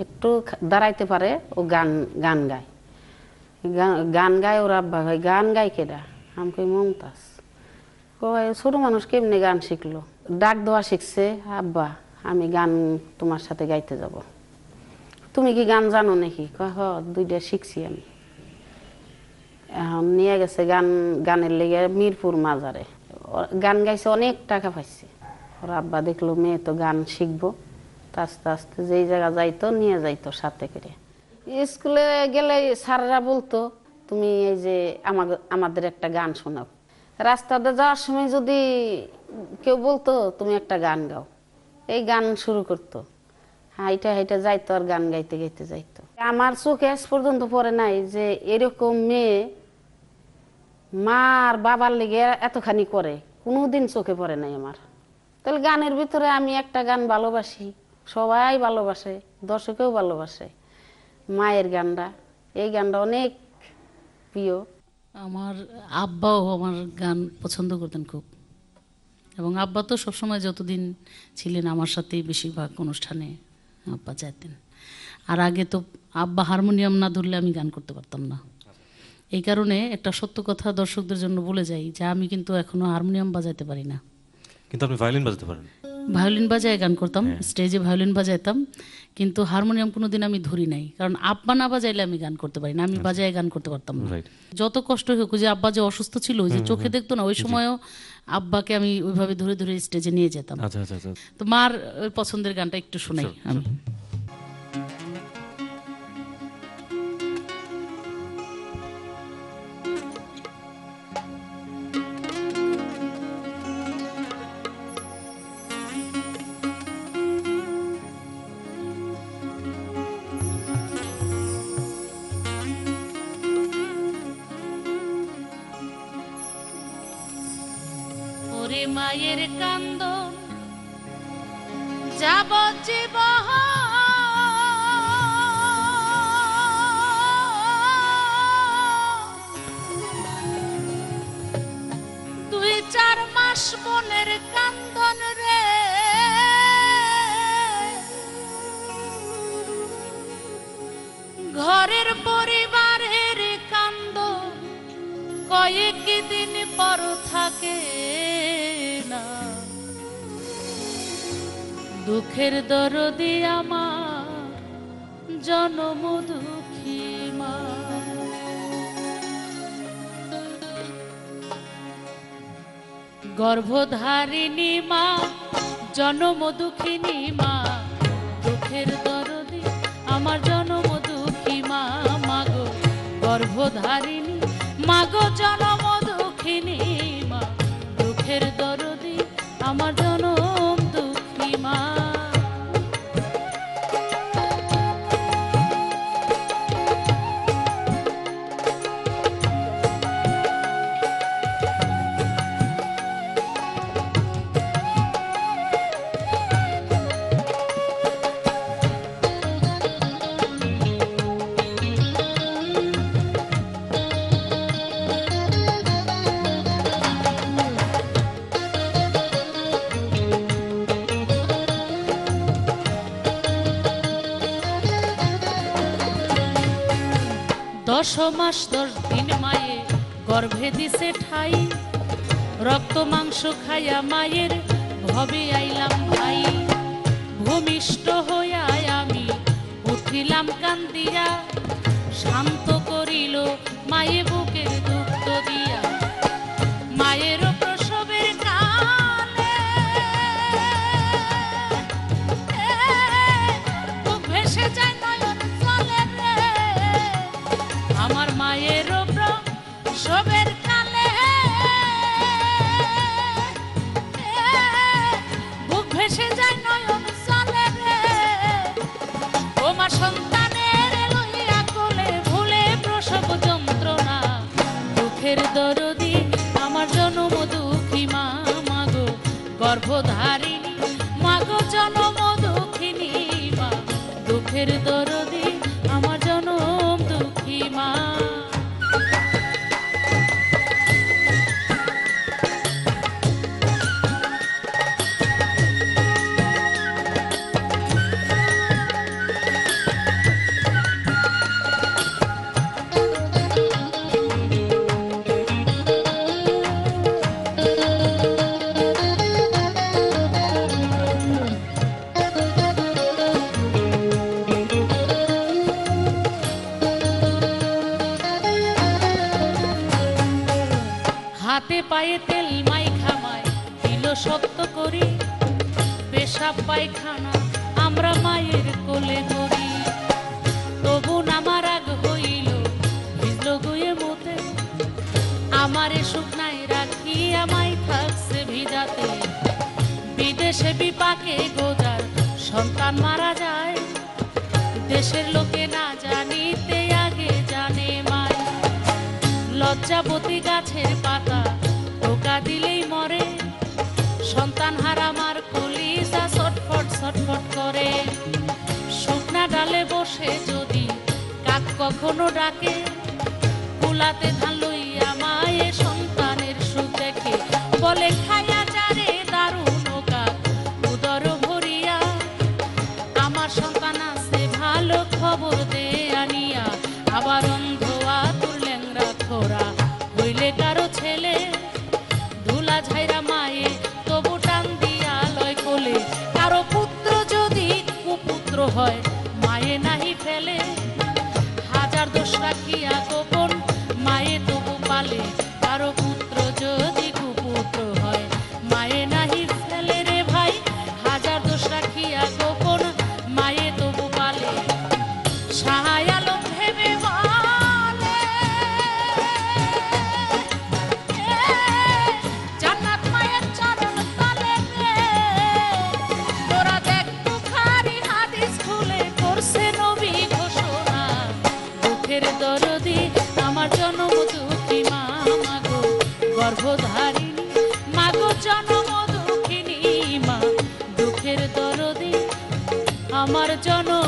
একটু দাঁড়াইতে পারে, ও গান গান গায়, গান গায়। ওর আব্বা ভাই গান গায় কেডা? আমি কই মমতাজ। কয় ছোট মানুষ কেমনে গান শিখলো? ডাক দেওয়া শিখছে, আব্বা আমি গান তোমার সাথে গাইতে যাব। তুমি কি গান জানো নাকি? কয় হ, 2টা শিখছি আমি। এখন নিয়ে গেছে গানের লেগে মিরপুর মাজারে, গান গাইছে, অনেক টাকা পাইছে। ওর আব্বা দেখলো মেয়ে তো গান শিখবো, আস্তে আস্তে যেই জায়গা যাইতো নিয়ে যাইতো সাথে করে। স্কুলে গেলে স্যাররা বলতো তুমি এই যে আমাদের একটা গান শোনাও। রাস্তাতে যাওয়ার সময় যদি কেউ বলতো তুমি একটা গান গাও, এই গান শুরু করতো, হাইটা হাইটা যাইতো আর গান গাইতে গাইতে যাইতো। আমার চোখে আজ পর্যন্ত পড়ে নাই যে এরকম মেয়ে মা আর বাবার লেগে এতখানি করে, কোনোদিন চোখে পড়ে নাই আমার। তাহলে গানের ভিতরে আমি একটা গান ভালোবাসি, সবাই ভালোবাসে, দর্শকেও ভালোবাসে মায়ের গানটা, এই গানটা অনেক প্রিয়। আমার আব্বাও আমার গান পছন্দ করতেন খুব, এবং আব্বা তো সবসময় যতদিন ছিলেন আমার সাথেই বেশিরভাগ অনুষ্ঠানে আব্বা যাইতেন। আর আগে তো আব্বা হারমোনিয়াম না ধরলে আমি গান করতে পারতাম না। এই কারণে একটা সত্য কথা দর্শকদের জন্য বলে যাই যে আমি কিন্তু এখনো হারমোনিয়াম বাজাইতে পারি না। কিন্তু আপনি ভায়োলিন বাজাতে পারেন। ভায়োলিন বাজায় গান করতাম, স্টেজে ভায়োলিন বাজাইতাম, কিন্তু হারমোনিয়াম কোনোদিন আমি ধরি নাই, কারণ আব্বা না বাজাইলে আমি গান করতে পারি না, আমি বাজায় গান করতে পারতাম না। যত কষ্ট হোক, যে আব্বা যে অসুস্থ ছিল, যে চোখে দেখতো না, ওই সময়ও আব্বাকে আমি ওইভাবে ধরে ধরে স্টেজে নিয়ে যেতাম। তো মার ওই পছন্দের গানটা একটু শোনাই আমি। মায়ের কান্দন যাবজ্জীবন, দুই চার মাস বোনের কান্দন রে, ঘরের পরিবারের কান্দন কয়েক দিন পর থাকে না। দুঃখের দরদি আমার জনম দুঃখী মা, গর্ভধারিণী মা, জনম দুঃখিনী মা, দুঃখের দরদি আমার জনম দুঃখী মা। মাগো গর্ভধারিণী, মাগো জনম দুঃখিনী মা, দুঃখের দরদি আমার জনম দুঃখী মা। দশ মাস 10 দিন মায়ে গর্ভে দিছে ঠাই, রক্ত মাংস খাইয়া মায়ের ভবে আইলাম ভাই। ভূমিষ্ঠ হইয়া আমি উঠিলাম কান্দিয়া, শান্ত করিল মায়ে বুকের দুঃখ দিয়া। মায়ের প্রসবের কালে বুক ভেসে যায় নয়ন জলে রে, আমার মায়ের প্রসবের কালে বুক ভেসে যায় নয়ন জলে রে। ও মা সন্তানের লইয়া কোলে ভুলে প্রসব যন্ত্রণা, দুঃখের দরদি আমার জনম দুঃখী মা। মাগো গর্ভধারিণী, মাগো জনম দুঃখিনী মা, দুঃখের দরদি আমার জনম দুঃখী মা। পায়ে তেল মাই খামাই দিল শক্ত করি, পেশাব পায়খানা আমরা মায়ের কোলে করি। তবু আমার রাগ হইল ভিজল গুয়ে মতে, আমারে শুকনায় রাখি আমায় থাকছে ভিজাতে। বিদেশে বিপাকে গোজার সন্তান মারা যায়, দেশের লোকে না জানিতে আগে জানে মায়। লজ্জাবতী গাছের পাতা টোকা দিলেই মরে, সন্তান হারা মার কলিজা ছটফট ছটফট করে। শুকনা ডালে বসে যদি কাক কখনো ডাকে, কুলাতে ধান লইয়া মায়ে সন্তানের সুখ দেখে। বলে খাইয়া যারে দারুণ কাক উদর ভরিয়া, আমার সন্তান আছে ভালো খবর দে আনিয়া। আবার অন্ধ আতুর ল্যাংরা খোরা হইলে কারো ছেলে, ধুলা ঝাইরা মায়ে তবু টান দিয়া লয় কোলে। কারো পুত্র যদি কুপুত্র হয় মায়ে নাহি ফেলে, হাজার দোষ রাখিয়া গোপন মায়ে তবু পালে। কারো পুত্র যদি কুপুত্র হয় মায়ে নাহি ফেলে রে ভাই, হাজার দোষ রাখিয়া গোপন মায়ে তবু পালে। সাহায় আলম ভেবে বলে জান্নাত মায়ের চরণ তলে রে। তোরা দেখ বুখারী হাদিস খুলে করছে নবী ঘোষণা, দুঃখের দরদি আমার জন্ম দুঃখী মা মাগো গর্ভধারিণী, মাগো জন্ম দুঃখিনী মা দুঃখের দরদি আমার জন্ম